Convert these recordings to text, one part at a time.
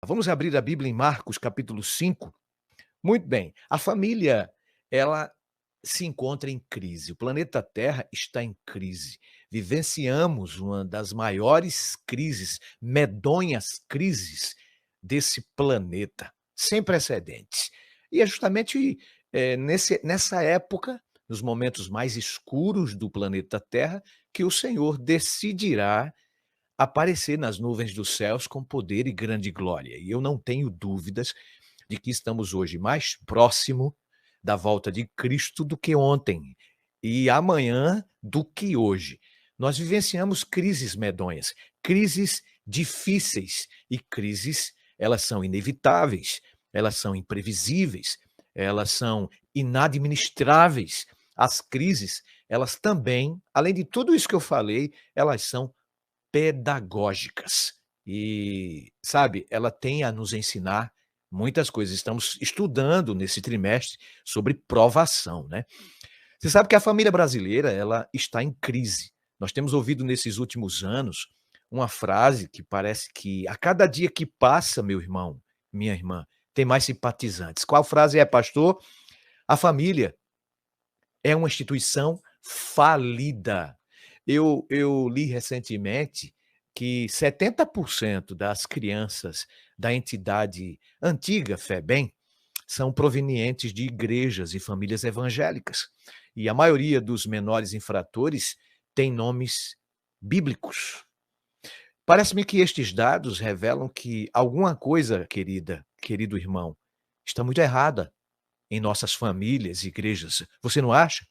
Vamos abrir a Bíblia em Marcos, capítulo 5. Muito bem. A família, ela se encontra em crise. O planeta Terra está em crise. Vivenciamos uma das maiores crises, medonhas crises desse planeta, sem precedentes. E é justamente nessa época, nos momentos mais escuros do planeta Terra, que o Senhor decidirá aparecer nas nuvens dos céus com poder e grande glória. E eu não tenho dúvidas de que estamos hoje mais próximo da volta de Cristo do que ontem e amanhã do que hoje. Nós vivenciamos crises medonhas, crises difíceis e crises, elas são inevitáveis, elas são imprevisíveis, elas são inadministráveis. As crises, elas também, além de tudo isso que eu falei, elas são pedagógicas. E, sabe, ela tem a nos ensinar muitas coisas. Estamos estudando nesse trimestre sobre provação, né. Você sabe que a família brasileira, ela está em crise. Nós temos ouvido nesses últimos anos uma frase que parece que a cada dia que passa, meu irmão, minha irmã, tem mais simpatizantes. Qual frase é, pastor? A família é uma instituição falida. Eu li recentemente que 70% das crianças da entidade antiga FEBEM são provenientes de igrejas e famílias evangélicas. E a maioria dos menores infratores tem nomes bíblicos. Parece-me que estes dados revelam que alguma coisa, querido irmão, está muito errada em nossas famílias e igrejas. Você não acha?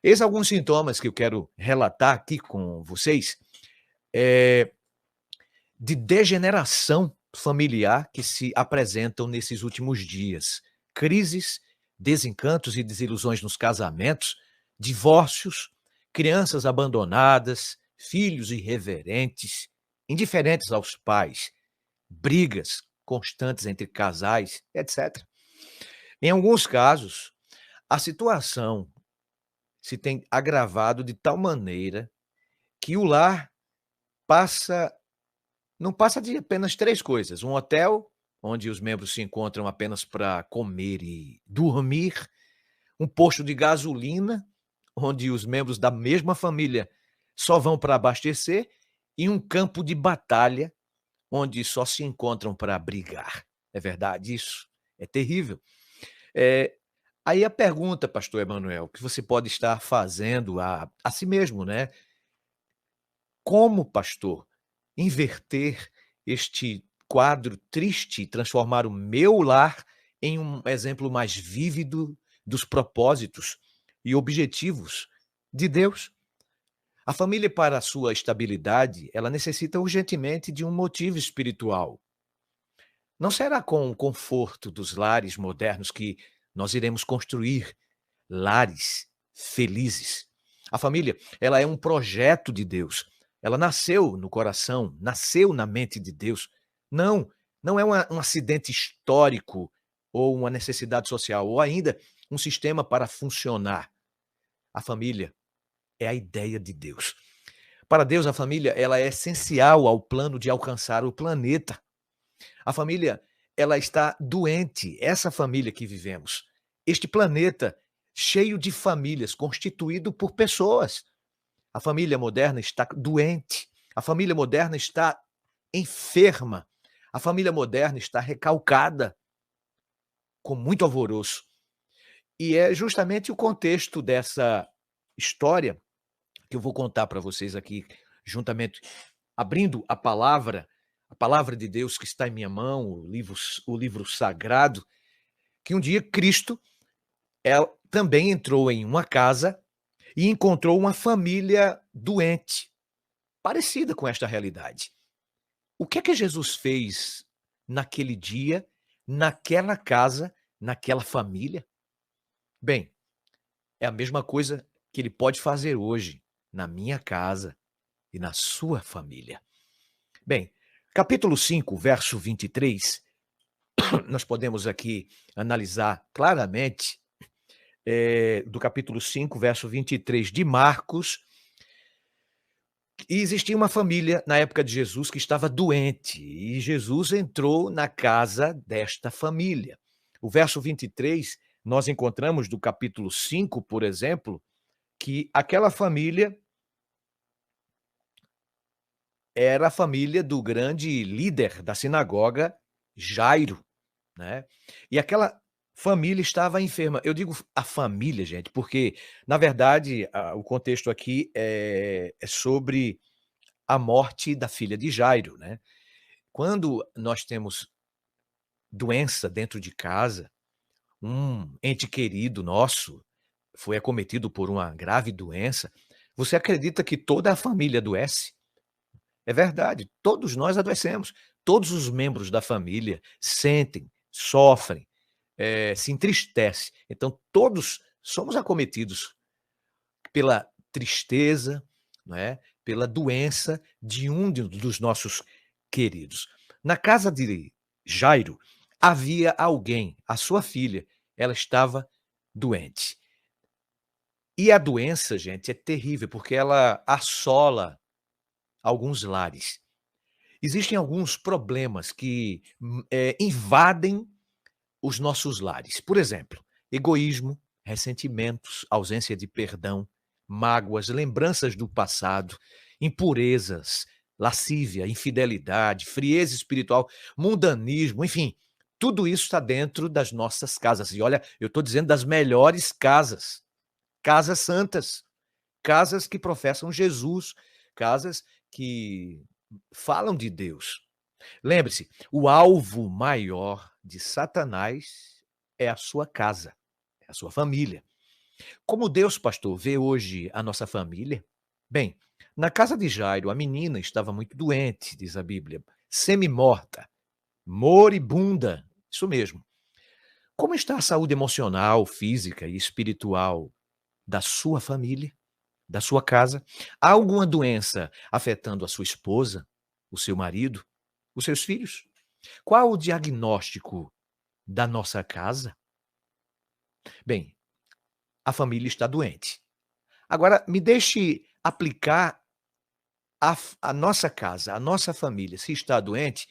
Eis alguns sintomas que eu quero relatar aqui com vocês, eh, de degeneração familiar que se apresentam nesses últimos dias. Crises, desencantos e desilusões nos casamentos, divórcios, crianças abandonadas, filhos irreverentes, indiferentes aos pais, brigas constantes entre casais, etc. Em alguns casos, a situação se tem agravado de tal maneira que o lar passa não passa de apenas 3 coisas: um hotel, onde os membros se encontram apenas para comer e dormir, um posto de gasolina, onde os membros da mesma família só vão para abastecer, e um campo de batalha, onde só se encontram para brigar. É verdade isso? É terrível. Eh, Aí a pergunta, pastor Emanuel, que você pode estar fazendo a si mesmo, né: como, pastor, inverter este quadro triste e transformar o meu lar em um exemplo mais vívido dos propósitos e objetivos de Deus? A família, para a sua estabilidade, ela necessita urgentemente de um motivo espiritual. Não será com o conforto dos lares modernos que nós iremos construir lares felizes. A família, ela é um projeto de Deus. Ela nasceu no coração, nasceu na mente de Deus. Não, não é um acidente histórico ou uma necessidade social, ou ainda um sistema para funcionar. A família é a ideia de Deus. Para Deus, a família, ela é essencial ao plano de alcançar o planeta. A família, ela está doente, essa família que vivemos. Este planeta cheio de famílias, constituído por pessoas. A família moderna está doente. A família moderna está enferma. A família moderna está recalcada, com muito alvoroço. E é justamente o contexto dessa história que eu vou contar para vocês aqui, juntamente, abrindo a palavra de Deus que está em minha mão, o livro sagrado, que um dia Cristo também entrou em uma casa e encontrou uma família doente, parecida com esta realidade. O que é que Jesus fez naquele dia, naquela casa, naquela família? Bem, é a mesma coisa que ele pode fazer hoje na minha casa e na sua família. Bem, capítulo 5, verso 23, nós podemos aqui analisar claramente, do capítulo 5, verso 23 de Marcos, E existia uma família na época de Jesus que estava doente, e Jesus entrou na casa desta família. O verso 23, nós encontramos do capítulo 5, por exemplo, que aquela família era a família do grande líder da sinagoga, Jairo, né. E aquela família estava enferma. Eu digo a família, gente, porque, na verdade, o contexto aqui é sobre a morte da filha de Jairo, né. Quando nós temos doença dentro de casa, um ente querido nosso foi acometido por uma grave doença, você acredita que toda a família adoece? É verdade, todos nós adoecemos. Todos os membros da família sentem, sofrem, se entristecem. Então todos somos acometidos pela tristeza, não é, pela doença de um dos nossos queridos. Na casa de Jairo, havia alguém, a sua filha, ela estava doente. E a doença, gente, é terrível, porque ela assola alguns lares. Existem alguns problemas que, invadem os nossos lares. Por exemplo, egoísmo, ressentimentos, ausência de perdão, mágoas, lembranças do passado, impurezas, lascívia, infidelidade, frieza espiritual, mundanismo, enfim, tudo isso está dentro das nossas casas. E olha, eu estou dizendo das melhores casas, casas santas, casas que professam Jesus, casas que falam de Deus. Lembre-se, o alvo maior de Satanás é a sua casa, é a sua família. Como Deus, pastor, vê hoje a nossa família? Bem, na casa de Jairo, a menina estava muito doente, diz a Bíblia, semi-morta, moribunda, isso mesmo. Como está a saúde emocional, física e espiritual da sua família, da sua casa? Há alguma doença afetando a sua esposa, o seu marido, os seus filhos? Qual o diagnóstico da nossa casa? Bem, a família está doente. Agora, me deixe aplicar a nossa casa, a nossa família, se está doente.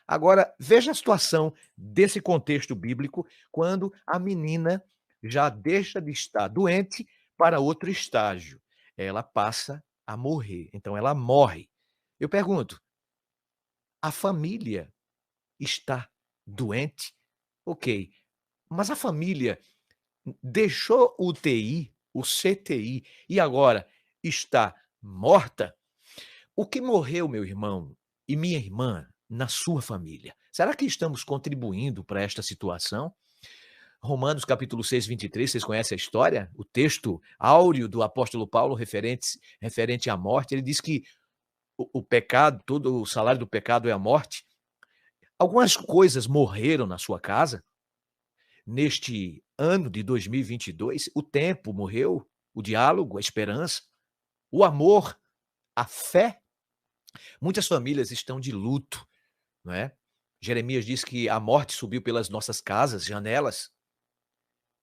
Agora, veja a situação desse contexto bíblico, quando a menina já deixa de estar doente para outro estágio. Ela passa a morrer. Então, ela morre. Eu pergunto: a família está doente? Ok, mas a família deixou o UTI, o CTI, e agora está morta? O que morreu, meu irmão e minha irmã, na sua família? Será que estamos contribuindo para esta situação? Romanos capítulo 6, 23, vocês conhecem a história? O texto áureo do apóstolo Paulo referente à morte, ele diz que o pecado, todo o salário do pecado é a morte. Algumas coisas morreram na sua casa. Neste ano de 2022, o tempo morreu, o diálogo, a esperança, o amor, a fé. Muitas famílias estão de luto, não é? Jeremias diz que a morte subiu pelas nossas casas, janelas,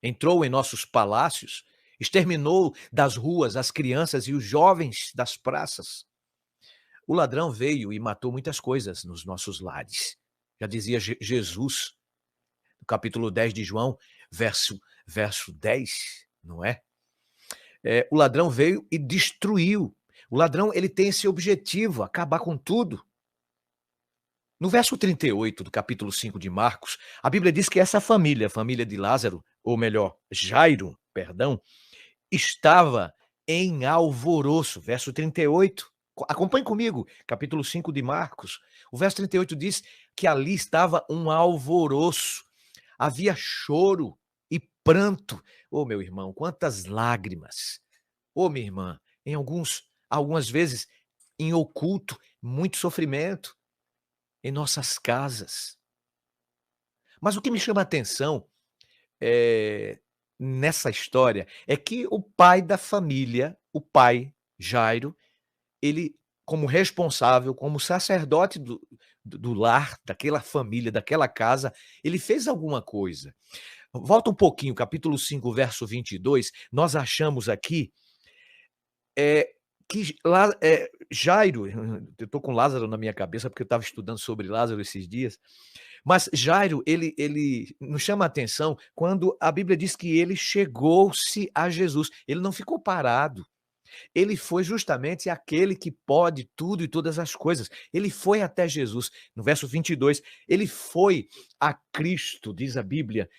entrou em nossos palácios, exterminou das ruas as crianças e os jovens das praças. O ladrão veio e matou muitas coisas nos nossos lares. Já dizia Jesus, no capítulo 10 de João, verso 10, não é? O ladrão veio e destruiu. O ladrão, ele tem esse objetivo, acabar com tudo. No verso 38 do capítulo 5 de Marcos, a Bíblia diz que essa família, a família de Lázaro, ou melhor, Jairo, perdão, estava em alvoroço. Verso 38. Acompanhe comigo, capítulo 5 de Marcos. O verso 38 diz que ali estava um alvoroço. Havia choro e pranto. Oh, meu irmão, quantas lágrimas. Oh, minha irmã, algumas vezes em oculto, muito sofrimento em nossas casas. Mas o que me chama a atenção nessa história é que o pai da família, o pai Jairo, ele, como responsável, como sacerdote do lar, daquela família, daquela casa, ele fez alguma coisa. Volta um pouquinho, capítulo 5, verso 22, nós achamos aqui que lá, Jairo, eu estou com Lázaro na minha cabeça, porque eu estava estudando sobre Lázaro esses dias, mas Jairo, ele nos chama a atenção quando a Bíblia diz que ele chegou-se a Jesus, ele não ficou parado, ele foi justamente aquele que pode tudo e todas as coisas, ele foi até Jesus. No verso 22, ele foi a Cristo, diz a Bíblia,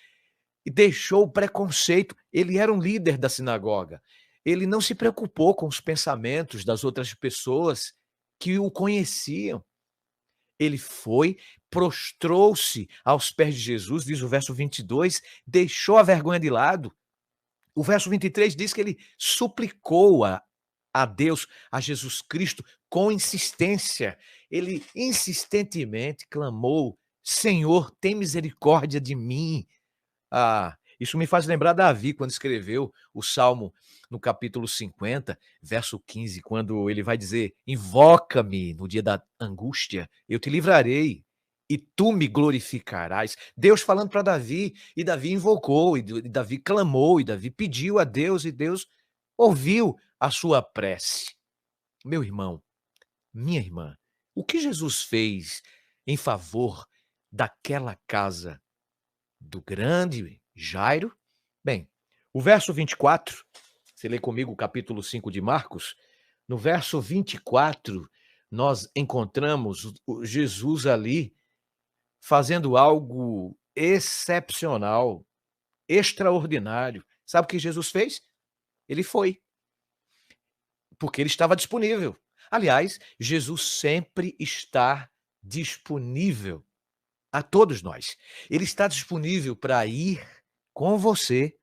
e deixou o preconceito. Ele era um líder da sinagoga. Ele não se preocupou com os pensamentos das outras pessoas que o conheciam. Ele foi, prostrou-se aos pés de Jesus, diz o verso 22, deixou a vergonha de lado. O verso 23 diz que ele suplicou a Deus, a Jesus Cristo, com insistência. Ele insistentemente clamou: Senhor, tem misericórdia de mim. Isso me faz lembrar Davi, quando escreveu o Salmo no capítulo 50, verso 15, quando ele vai dizer: Invoca-me no dia da angústia, eu te livrarei e tu me glorificarás. Deus falando para Davi, e Davi invocou, e Davi clamou, e Davi pediu a Deus, e Deus ouviu a sua prece. Meu irmão, minha irmã, o que Jesus fez em favor daquela casa do grande Jairo? Bem, o verso 24, você lê comigo o capítulo 5 de Marcos, no verso 24, nós encontramos Jesus ali fazendo algo excepcional, extraordinário. Sabe o que Jesus fez? Ele foi, porque ele estava disponível. Aliás, Jesus sempre está disponível a todos nós. Ele está disponível para ir com você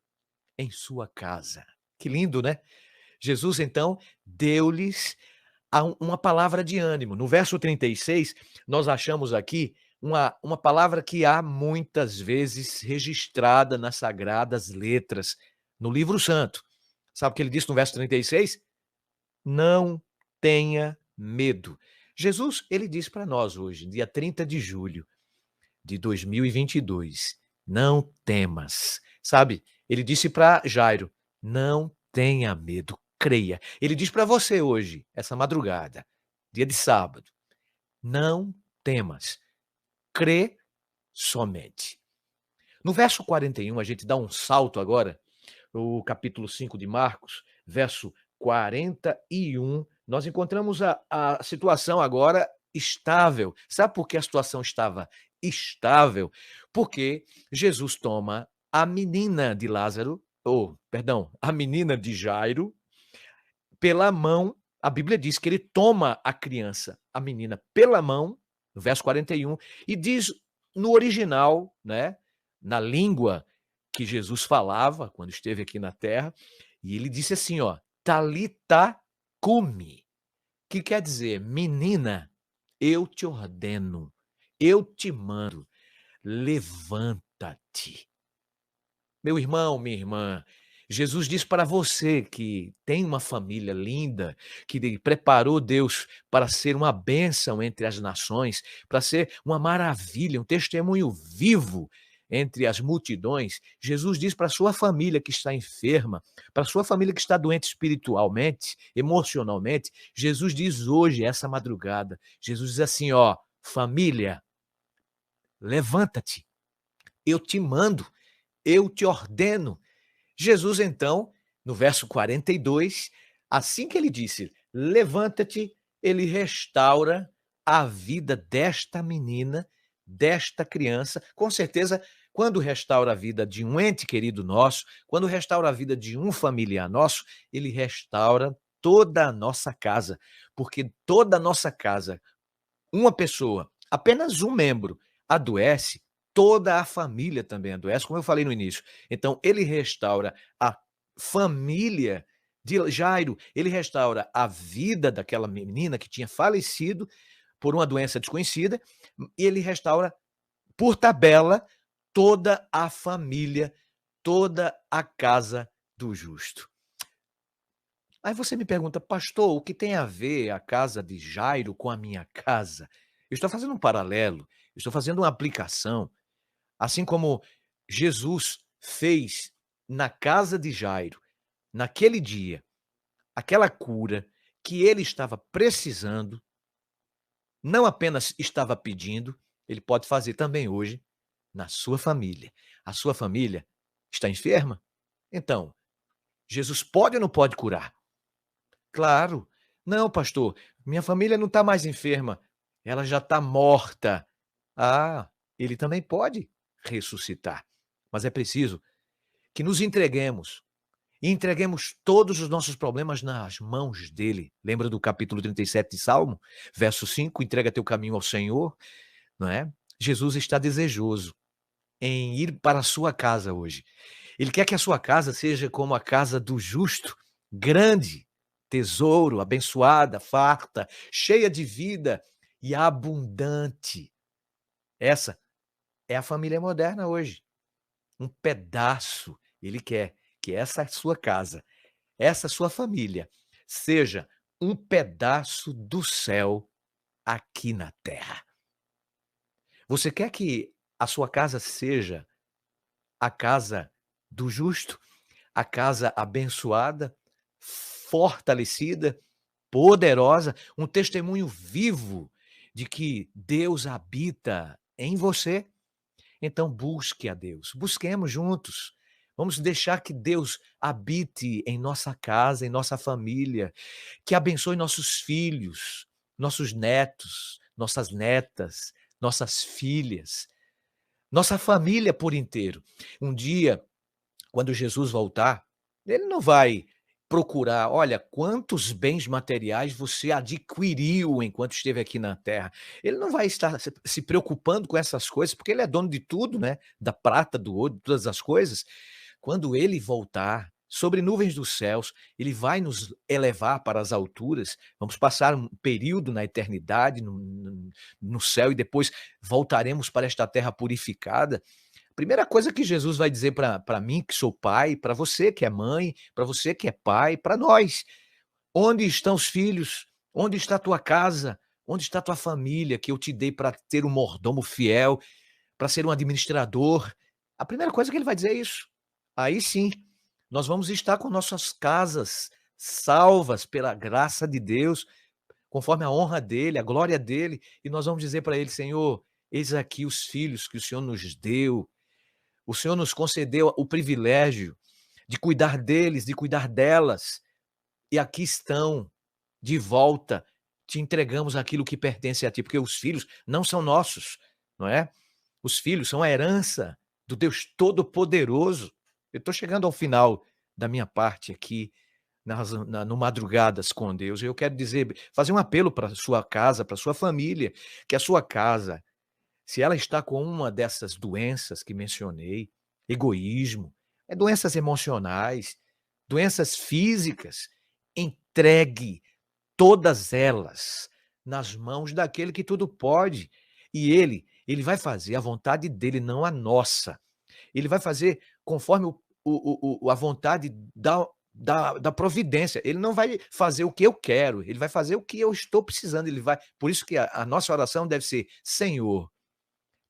em sua casa. Que lindo, né? Jesus, então, deu-lhes uma palavra de ânimo. No verso 36, nós achamos aqui uma palavra que há muitas vezes registrada nas sagradas letras, no livro santo. Sabe o que ele disse no verso 36? Não tenha medo. Jesus, ele disse para nós hoje, dia 30 de julho de 2022, não temas. Sabe, ele disse para Jairo, não tenha medo, creia. Ele diz para você hoje, essa madrugada, dia de sábado, não temas, crê somente. No verso 41, a gente dá um salto agora, o capítulo 5 de Marcos, verso 41, nós encontramos a situação agora estável. Sabe por que a situação estava estável? Porque Jesus toma a menina de Lázaro, a menina de Jairo, pela mão. A Bíblia diz que ele toma a criança, a menina, pela mão, no verso 41, e diz no original, né, na língua que Jesus falava quando esteve aqui na terra, e ele disse assim, ó, Talita cumi, que quer dizer, menina, eu te ordeno, eu te mando, levanta-te. Meu irmão, minha irmã, Jesus diz para você que tem uma família linda, que preparou Deus para ser uma bênção entre as nações, para ser uma maravilha, um testemunho vivo entre as multidões. Jesus diz para a sua família que está enferma, para a sua família que está doente espiritualmente, emocionalmente. Jesus diz hoje, essa madrugada, Jesus diz assim, ó, família, levanta-te, eu te mando, eu te ordeno. Jesus, então, no verso 42, assim que ele disse, levanta-te, ele restaura a vida desta menina, desta criança. Com certeza, quando restaura a vida de um ente querido nosso, quando restaura a vida de um familiar nosso, ele restaura toda a nossa casa, porque toda a nossa casa, uma pessoa, apenas um membro, adoece, toda a família também adoece, como eu falei no início. Então, ele restaura a família de Jairo, ele restaura a vida daquela menina que tinha falecido por uma doença desconhecida, e ele restaura, por tabela, toda a família, toda a casa do justo. Aí você me pergunta, pastor, o que tem a ver a casa de Jairo com a minha casa? Eu estou fazendo um paralelo, eu estou fazendo uma aplicação, assim como Jesus fez na casa de Jairo, naquele dia, aquela cura, que ele estava precisando, não apenas estava pedindo, ele pode fazer também hoje na sua família. A sua família está enferma? Então, Jesus pode ou não pode curar? Claro. Não, pastor, minha família não está mais enferma, ela já está morta. Ah, ele também pode ressuscitar, mas é preciso que nos entreguemos e entreguemos todos os nossos problemas nas mãos dele. Lembra do capítulo 37 de Salmo? Verso 5, entrega teu caminho ao Senhor, não é? Jesus está desejoso em ir para a sua casa hoje. Ele quer que a sua casa seja como a casa do justo, grande, tesouro, abençoada, farta, cheia de vida e abundante. Essa é a família moderna hoje. Um pedaço. Ele quer que essa sua casa, essa sua família, seja um pedaço do céu aqui na terra. Você quer que a sua casa seja a casa do justo, a casa abençoada, fortalecida, poderosa, um testemunho vivo de que Deus habita em você? Então busque a Deus, busquemos juntos. Vamos deixar que Deus habite em nossa casa, em nossa família, que abençoe nossos filhos, nossos netos, nossas netas, nossas filhas, nossa família por inteiro. Um dia, quando Jesus voltar, ele não vai procurar, olha, quantos bens materiais você adquiriu enquanto esteve aqui na terra. Ele não vai estar se preocupando com essas coisas, porque ele é dono de tudo, né? Da prata, do ouro, de todas as coisas. Quando ele voltar sobre nuvens dos céus, ele vai nos elevar para as alturas. Vamos passar um período na eternidade, no céu, e depois voltaremos para esta terra purificada. Primeira coisa que Jesus vai dizer para mim, que sou pai, para você que é mãe, para você que é pai, para nós: onde estão os filhos? Onde está a tua casa? Onde está a tua família que eu te dei para ter um mordomo fiel, para ser um administrador? A primeira coisa que ele vai dizer é isso. Aí sim, nós vamos estar com nossas casas salvas pela graça de Deus, conforme a honra dele, a glória dele, e nós vamos dizer para ele: Senhor, eis aqui os filhos que o Senhor nos deu. O Senhor nos concedeu o privilégio de cuidar deles, de cuidar delas, e aqui estão, de volta. Te entregamos aquilo que pertence a ti, porque os filhos não são nossos, não é? Os filhos são a herança do Deus Todo-Poderoso. Eu estou chegando ao final da minha parte aqui, no Madrugadas com Deus. Eu quero dizer, fazer um apelo para a sua casa, para a sua família, que a sua casa, se ela está com uma dessas doenças que mencionei, egoísmo, doenças emocionais, doenças físicas, entregue todas elas nas mãos daquele que tudo pode. E ele vai fazer a vontade dele, não a nossa. Ele vai fazer conforme a vontade da providência. Ele não vai fazer o que eu quero, ele vai fazer o que eu estou precisando. Por isso que a nossa oração deve ser: Senhor,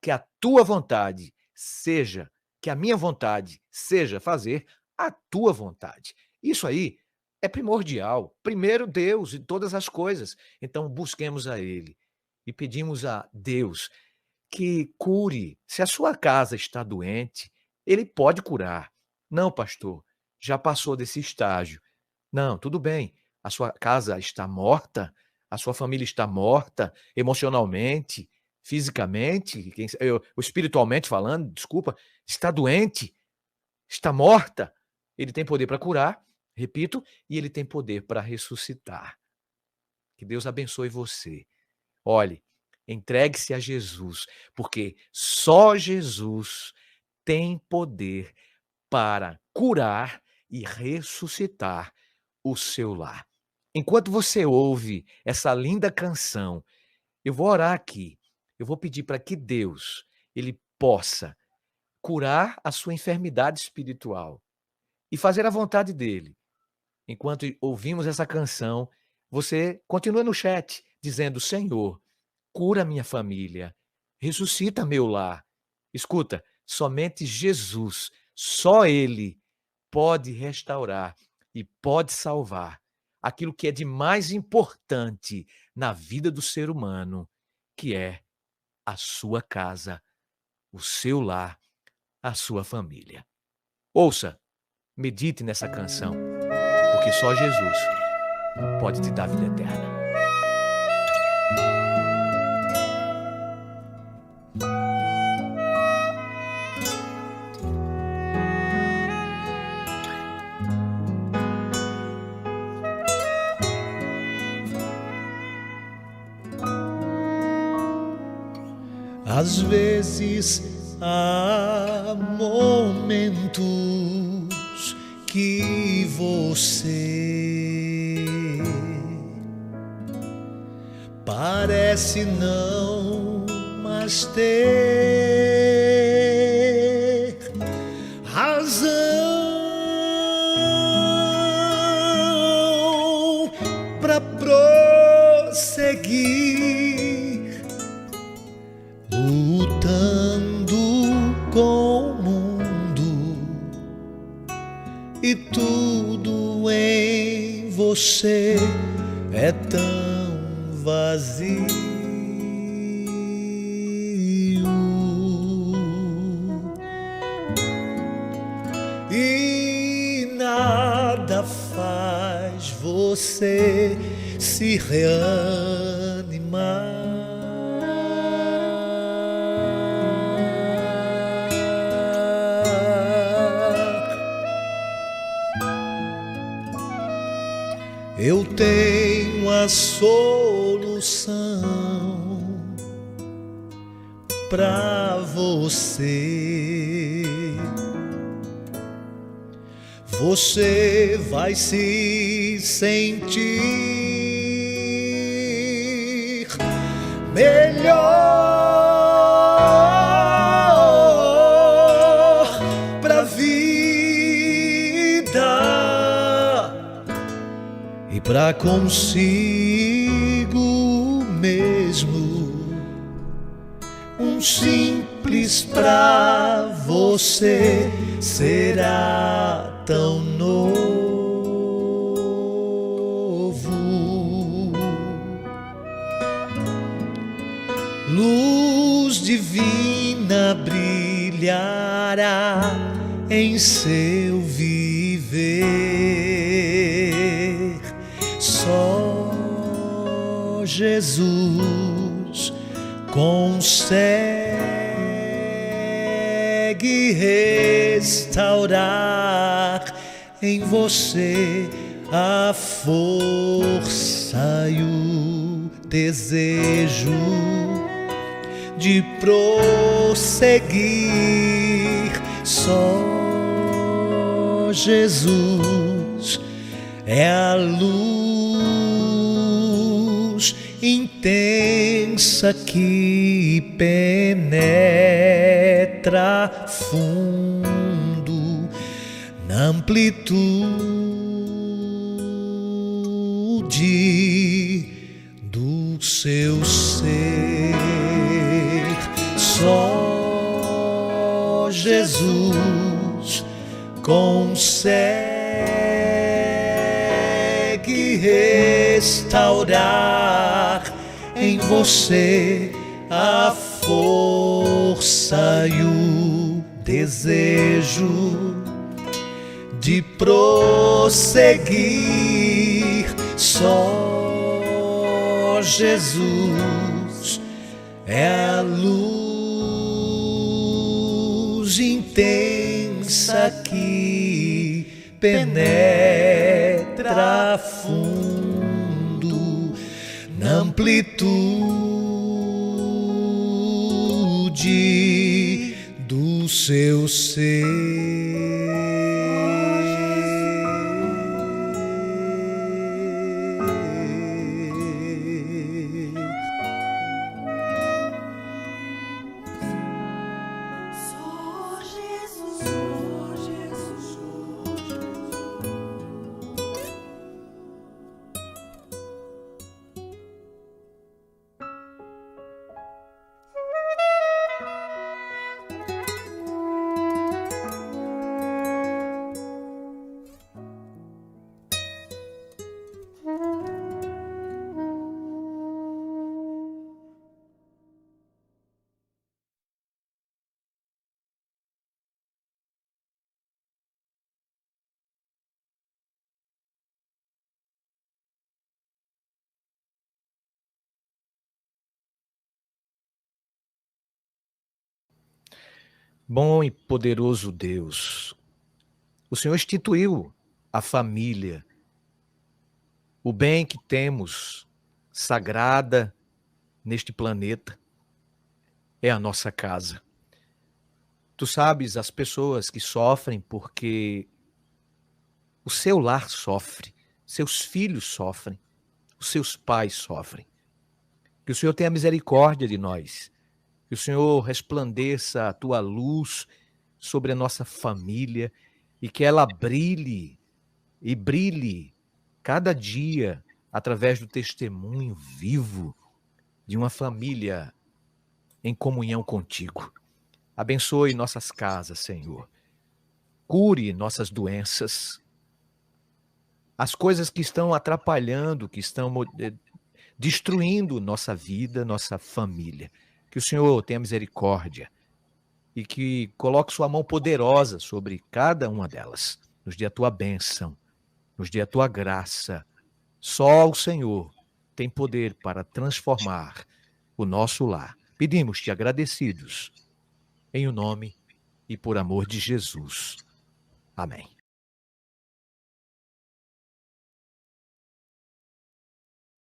que a tua vontade seja, que a minha vontade seja fazer a tua vontade. Isso aí é primordial. Primeiro Deus e todas as coisas. Então busquemos a Ele e pedimos a Deus que cure. Se a sua casa está doente, Ele pode curar. Não, pastor, já passou desse estágio. Não, tudo bem. A sua casa está morta, a sua família está morta emocionalmente, fisicamente, espiritualmente falando, desculpa, está doente, está morta. Ele tem poder para curar, repito, e ele tem poder para ressuscitar. Que Deus abençoe você. Olhe, entregue-se a Jesus, porque só Jesus tem poder para curar e ressuscitar o seu lar. Enquanto você ouve essa linda canção, eu vou orar aqui. Eu vou pedir para que Deus, ele possa curar a sua enfermidade espiritual e fazer a vontade dele. Enquanto ouvimos essa canção, você continua no chat dizendo: Senhor, cura minha família, ressuscita meu lar. Escuta, somente Jesus, só Ele pode restaurar e pode salvar aquilo que é de mais importante na vida do ser humano, que é a sua casa, o seu lar, a sua família. Ouça, medite nessa canção, porque só Jesus pode te dar vida eterna. Às vezes há momentos que você parece não mais ter razão para prosseguir, lutando com o mundo, e tudo em você é tão vazio. E nada faz você se reanimar. Eu tenho a solução pra você. Você vai se sentir melhor pra vida e pra consigo mesmo. Um simples pra você será tão novo. Luz divina brilhará em seu viver. Só Jesus consegue restaurar em você a força e o desejo de prosseguir. Só Jesus é a luz intensa que penetra fundo na amplitude do seu ser. Só Jesus consegue restaurar em você a força e o desejo de prosseguir. Só Jesus é a luz intensa que penetra fundo na amplitude do seu ser. Bom e poderoso Deus, o Senhor instituiu a família, o bem que temos, sagrada neste planeta, é a nossa casa. Tu sabes as pessoas que sofrem porque o seu lar sofre, seus filhos sofrem, os seus pais sofrem. Que o Senhor tenha misericórdia de nós, que o Senhor resplandeça a tua luz sobre a nossa família e que ela brilhe e brilhe cada dia através do testemunho vivo de uma família em comunhão contigo. Abençoe nossas casas, Senhor. Cure nossas doenças. As coisas que estão atrapalhando, que estão destruindo nossa vida, nossa família. Que o Senhor tenha misericórdia e que coloque sua mão poderosa sobre cada uma delas. Nos dê a tua bênção, nos dê a tua graça. Só o Senhor tem poder para transformar o nosso lar. Pedimos-te agradecidos, em o nome e por amor de Jesus. Amém.